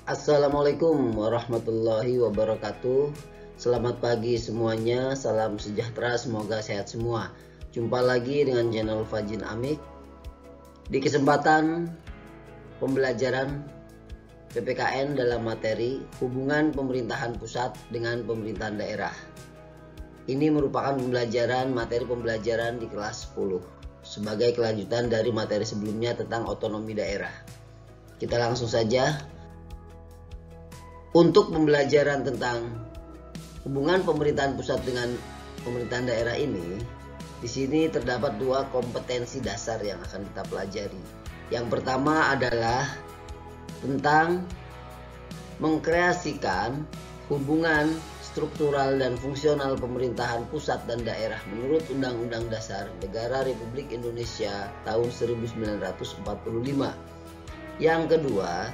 Assalamualaikum warahmatullahi wabarakatuh. Selamat pagi semuanya, salam sejahtera, semoga sehat semua. Jumpa lagi dengan channel Fajin Amik. Di kesempatan pembelajaran PPKN dalam materi hubungan pemerintahan pusat dengan pemerintahan daerah. Ini merupakan materi pembelajaran di kelas 10 sebagai kelanjutan dari materi sebelumnya tentang otonomi daerah. Kita langsung saja. Untuk pembelajaran tentang hubungan pemerintahan pusat dengan pemerintahan daerah ini, di sini terdapat dua kompetensi dasar yang akan kita pelajari. Yang pertama adalah tentang mengkreasikan hubungan struktural dan fungsional pemerintahan pusat dan daerah menurut Undang-Undang Dasar Negara Republik Indonesia tahun 1945. Yang kedua,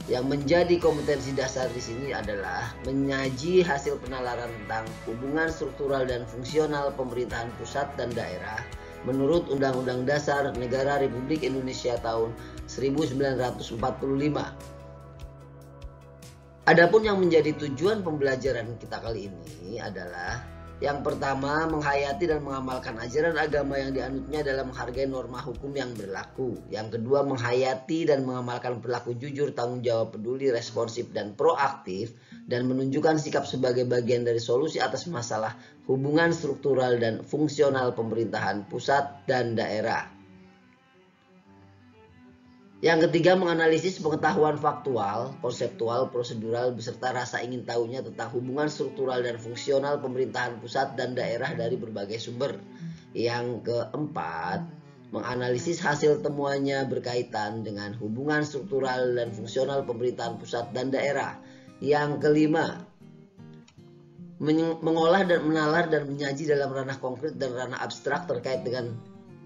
yang menjadi kompetensi dasar di sini adalah menyaji hasil penalaran tentang hubungan struktural dan fungsional pemerintahan pusat dan daerah menurut Undang-Undang Dasar Negara Republik Indonesia tahun 1945. Adapun yang menjadi tujuan pembelajaran kita kali ini adalah yang pertama, menghayati dan mengamalkan ajaran agama yang dianutnya dalam menghargai norma hukum yang berlaku. Yang kedua, menghayati dan mengamalkan perilaku jujur, tanggung jawab, peduli, responsif, dan proaktif, dan menunjukkan sikap sebagai bagian dari solusi atas masalah hubungan struktural dan fungsional pemerintahan pusat dan daerah. Yang ketiga, menganalisis pengetahuan faktual, konseptual, prosedural, beserta rasa ingin tahunya tentang hubungan struktural dan fungsional pemerintahan pusat dan daerah dari berbagai sumber. Yang keempat, menganalisis hasil temuannya berkaitan dengan hubungan struktural dan fungsional pemerintahan pusat dan daerah. Yang kelima, mengolah dan menalar dan menyaji dalam ranah konkret dan ranah abstrak terkait dengan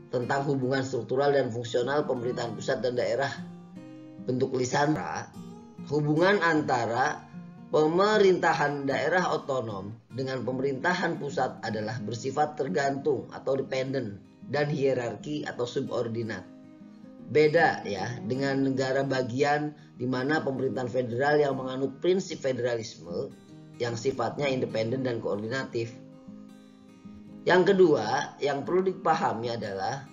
tentang hubungan struktural dan fungsional pemerintahan pusat dan daerah. Bentuk lisan, hubungan antara pemerintahan daerah otonom dengan pemerintahan pusat adalah bersifat tergantung atau dependen dan hierarki atau subordinat. Beda ya dengan negara bagian di mana pemerintahan federal yang menganut prinsip federalisme yang sifatnya independen dan koordinatif. Yang kedua, yang perlu dipahami adalah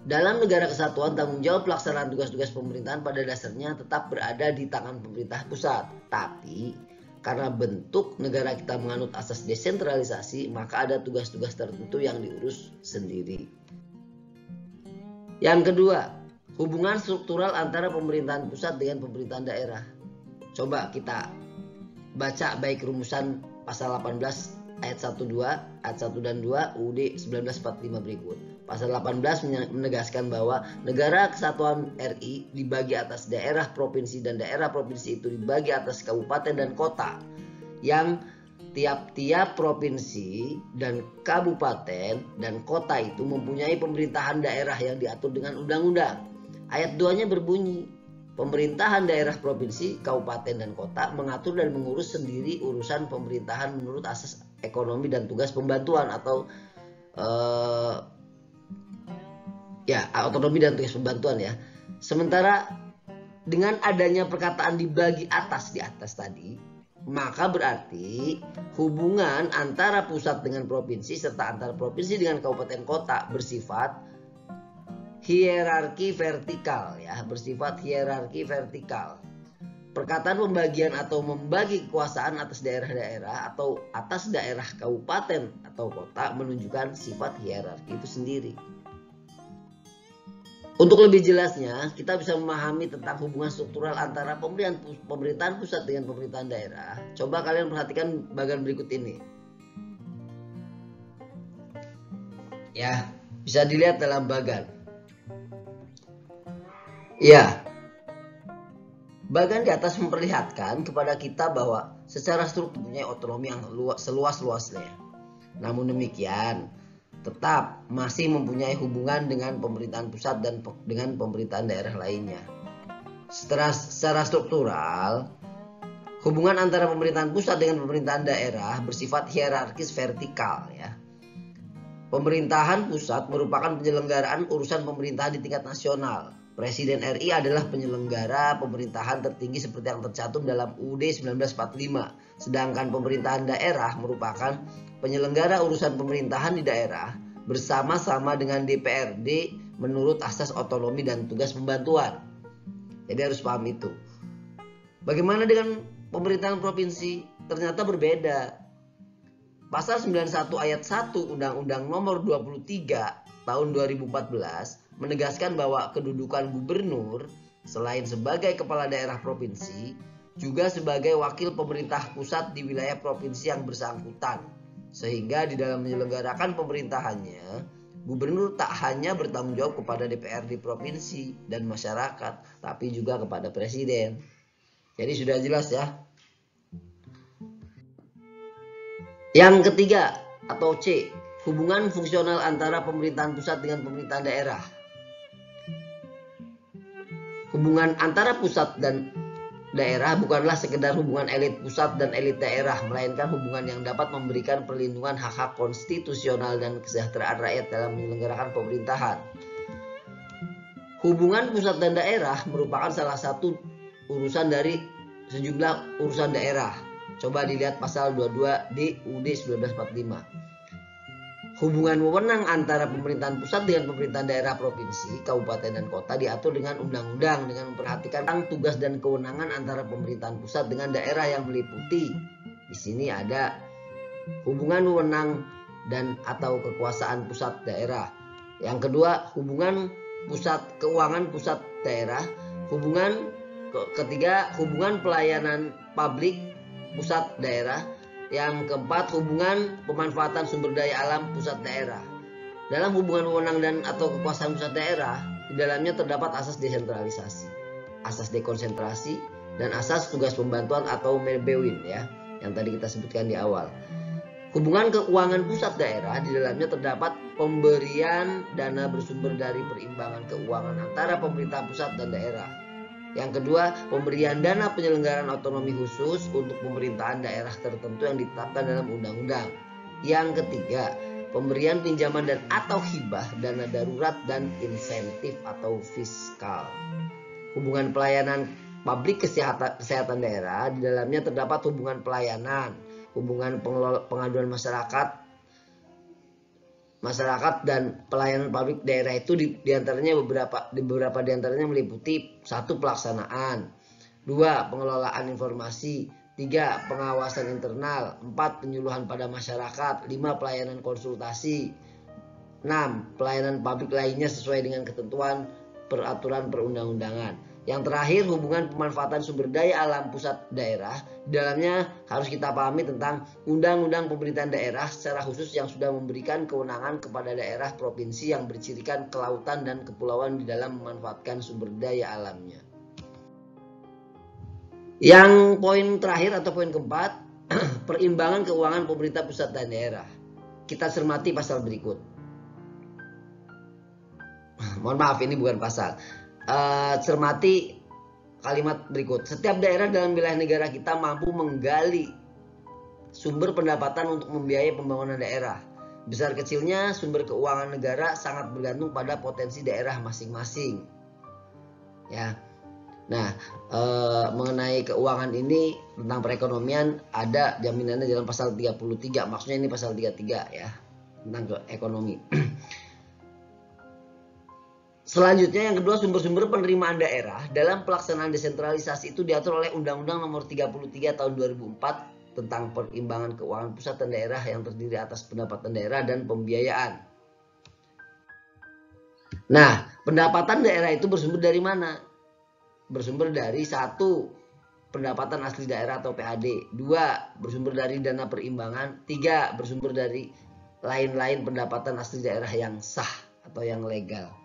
dalam negara kesatuan, tanggung jawab pelaksanaan tugas-tugas pemerintahan pada dasarnya tetap berada di tangan pemerintah pusat. Tapi karena bentuk negara kita menganut asas desentralisasi, maka ada tugas-tugas tertentu yang diurus sendiri. Yang kedua, hubungan struktural antara pemerintahan pusat dengan pemerintahan daerah. Coba kita baca baik rumusan pasal 18 ayat 1 dan 2 UUD 1945 berikut. Pasal 18 menegaskan bahwa negara kesatuan RI dibagi atas daerah provinsi dan daerah provinsi itu dibagi atas kabupaten dan kota, yang tiap-tiap provinsi dan kabupaten dan kota itu mempunyai pemerintahan daerah yang diatur dengan undang-undang. Ayat 2-nya berbunyi, pemerintahan daerah provinsi, kabupaten, dan kota mengatur dan mengurus sendiri urusan pemerintahan menurut asas ekonomi dan tugas pembantuan atau otonomi dan tugas pembantuan ya. Sementara dengan adanya perkataan dibagi atas di atas tadi, maka berarti hubungan antara pusat dengan provinsi serta antara provinsi dengan kabupaten kota bersifat hierarki vertikal ya, bersifat hierarki vertikal. Perkataan pembagian atau membagi kekuasaan atas daerah-daerah atau atas daerah kabupaten atau kota menunjukkan sifat hierarki itu sendiri. Untuk lebih jelasnya, kita bisa memahami tentang hubungan struktural antara pemerintahan pusat dengan pemerintahan daerah. Coba kalian perhatikan bagian berikut ini. Ya, bisa dilihat dalam bagan. Ya, bagan di atas memperlihatkan kepada kita bahwa secara struktur punya otonomi yang seluas-luasnya. Namun demikian, tetap masih mempunyai hubungan dengan pemerintahan pusat dan dengan pemerintahan daerah lainnya. Secara struktural, hubungan antara pemerintahan pusat dengan pemerintahan daerah bersifat hierarkis vertikal ya. Pemerintahan pusat merupakan penyelenggaraan urusan pemerintahan di tingkat nasional. Presiden RI adalah penyelenggara pemerintahan tertinggi seperti yang tercantum dalam UUD 1945. Sedangkan pemerintahan daerah merupakan penyelenggara urusan pemerintahan di daerah bersama-sama dengan DPRD menurut asas otonomi dan tugas pembantuan. Jadi harus paham itu. Bagaimana dengan pemerintahan provinsi? Ternyata berbeda. Pasal 91 ayat 1 Undang-Undang Nomor 23 Tahun 2014 menegaskan bahwa kedudukan gubernur selain sebagai kepala daerah provinsi juga sebagai wakil pemerintah pusat di wilayah provinsi yang bersangkutan. Sehingga di dalam menyelenggarakan pemerintahannya, gubernur tak hanya bertanggung jawab kepada DPRD provinsi dan masyarakat, tapi juga kepada presiden. Jadi sudah jelas ya. Yang ketiga atau C, hubungan fungsional antara pemerintahan pusat dengan pemerintahan daerah. Hubungan antara pusat dan daerah bukanlah sekedar hubungan elit pusat dan elit daerah, melainkan hubungan yang dapat memberikan perlindungan hak-hak konstitusional dan kesejahteraan rakyat dalam menyelenggarakan pemerintahan. Hubungan pusat dan daerah merupakan salah satu urusan dari sejumlah urusan daerah. Coba dilihat pasal 22 di UUD 1945. Hubungan wewenang antara pemerintahan pusat dengan pemerintahan daerah provinsi, kabupaten dan kota diatur dengan undang-undang dengan memperhatikan tugas dan kewenangan antara pemerintahan pusat dengan daerah yang meliputi. Di sini ada hubungan wewenang dan atau kekuasaan pusat daerah. Yang kedua, hubungan pusat keuangan pusat daerah. Ketiga, hubungan pelayanan publik pusat daerah. Yang keempat, hubungan pemanfaatan sumber daya alam pusat daerah. Dalam hubungan wewenang dan atau kekuasaan pusat daerah, di dalamnya terdapat asas desentralisasi, asas dekonsentrasi, dan asas tugas pembantuan atau MEBWIN ya, yang tadi kita sebutkan di awal. Hubungan keuangan pusat daerah, di dalamnya terdapat pemberian dana bersumber dari perimbangan keuangan antara pemerintah pusat dan daerah. Yang kedua, pemberian dana penyelenggaraan otonomi khusus untuk pemerintahan daerah tertentu yang ditetapkan dalam undang-undang. Yang ketiga, pemberian pinjaman dan atau hibah dana darurat dan insentif atau fiskal. Hubungan pelayanan publik kesehatan daerah, di dalamnya terdapat hubungan pelayanan, hubungan pengaduan masyarakat dan pelayanan publik daerah itu diantaranya beberapa diantaranya meliputi 1. Pelaksanaan, 2. Pengelolaan informasi, 3. Pengawasan internal, 4. Penyuluhan pada masyarakat, 5. Pelayanan konsultasi, 6. Pelayanan publik lainnya sesuai dengan ketentuan peraturan perundang-undangan. Yang terakhir, hubungan pemanfaatan sumber daya alam pusat daerah. Di dalamnya harus kita pahami tentang undang-undang pemerintahan daerah secara khusus yang sudah memberikan kewenangan kepada daerah provinsi yang bercirikan kelautan dan kepulauan di dalam memanfaatkan sumber daya alamnya. Yang poin terakhir atau poin keempat, perimbangan keuangan pemerintah pusat dan daerah. Kita cermati pasal berikut. Mohon maaf, ini bukan pasal. Cermati kalimat berikut. Setiap daerah dalam wilayah negara kita mampu menggali sumber pendapatan untuk membiayai pembangunan daerah. Besar kecilnya sumber keuangan negara sangat bergantung pada potensi daerah masing-masing. Ya. Nah, mengenai keuangan ini tentang perekonomian ada jaminannya dalam pasal 33. Maksudnya ini pasal 33 ya, tentang ekonomi. Selanjutnya yang kedua, sumber-sumber penerimaan daerah dalam pelaksanaan desentralisasi itu diatur oleh Undang-Undang Nomor 33 Tahun 2004 tentang perimbangan keuangan pusat dan daerah yang terdiri atas pendapatan daerah dan pembiayaan. Nah, pendapatan daerah itu bersumber dari mana? Bersumber dari 1. Pendapatan asli daerah atau PAD, 2. Bersumber dari dana perimbangan, 3. Bersumber dari lain-lain pendapatan asli daerah yang sah atau yang legal.